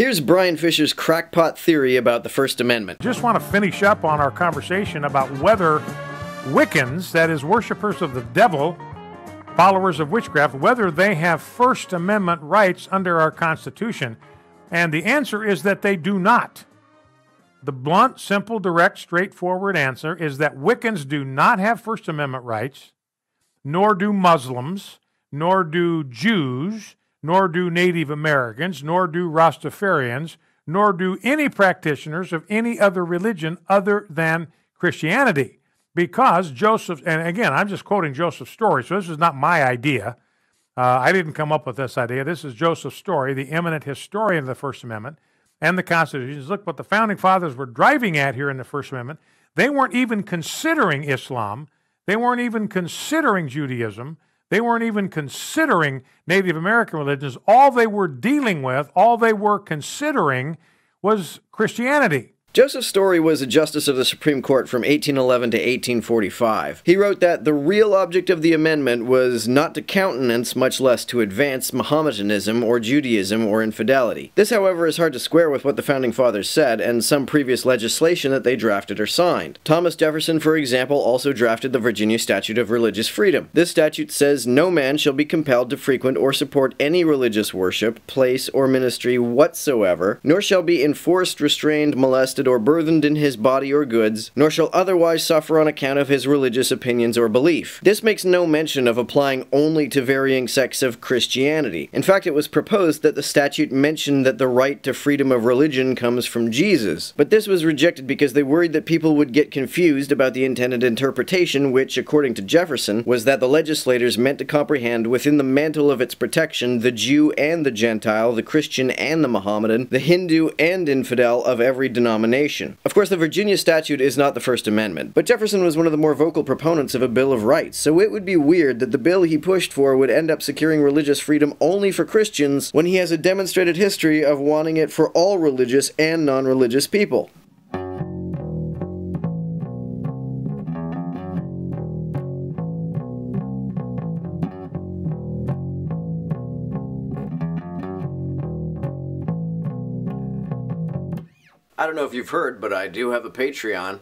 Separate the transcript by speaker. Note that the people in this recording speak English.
Speaker 1: Here's Brian Fisher's crackpot theory about the First Amendment.
Speaker 2: Just want to finish up on our conversation about whether Wiccans, that is, worshipers of the devil, followers of witchcraft, whether they have First Amendment rights under our Constitution. And the answer is that they do not. The blunt, simple, direct, straightforward answer is that Wiccans do not have First Amendment rights, nor do Muslims, nor do Jews, nor do Native Americans, nor do Rastafarians, nor do any practitioners of any other religion other than Christianity. Because Joseph, and again, I'm just quoting Joseph's story, so this is not my idea. I didn't come up with this idea. This is Joseph's story, the eminent historian of the First Amendment and the Constitution. Look what the Founding Fathers were driving at here in the First Amendment. They weren't even considering Islam. They weren't even considering Judaism. They weren't even considering Native American religions. All they were dealing with, all they were considering was Christianity.
Speaker 1: Joseph Story was a justice of the Supreme Court from 1811 to 1845. He wrote that the real object of the amendment was not to countenance, much less to advance, Mohammedanism or Judaism or infidelity. This, however, is hard to square with what the Founding Fathers said and some previous legislation that they drafted or signed. Thomas Jefferson, for example, also drafted the Virginia Statute of Religious Freedom. This statute says no man shall be compelled to frequent or support any religious worship, place, or ministry whatsoever, nor shall be enforced, restrained, molested, or burthened in his body or goods, nor shall otherwise suffer on account of his religious opinions or belief. This makes no mention of applying only to varying sects of Christianity. In fact, it was proposed that the statute mentioned that the right to freedom of religion comes from Jesus. But this was rejected because they worried that people would get confused about the intended interpretation, which, according to Jefferson, was that the legislators meant to comprehend within the mantle of its protection the Jew and the Gentile, the Christian and the Mohammedan, the Hindu and infidel of every denomination. Of course, the Virginia statute is not the First Amendment, but Jefferson was one of the more vocal proponents of a Bill of Rights, so it would be weird that the bill he pushed for would end up securing religious freedom only for Christians when he has a demonstrated history of wanting it for all religious and non-religious people. I don't know if you've heard, but I do have a Patreon.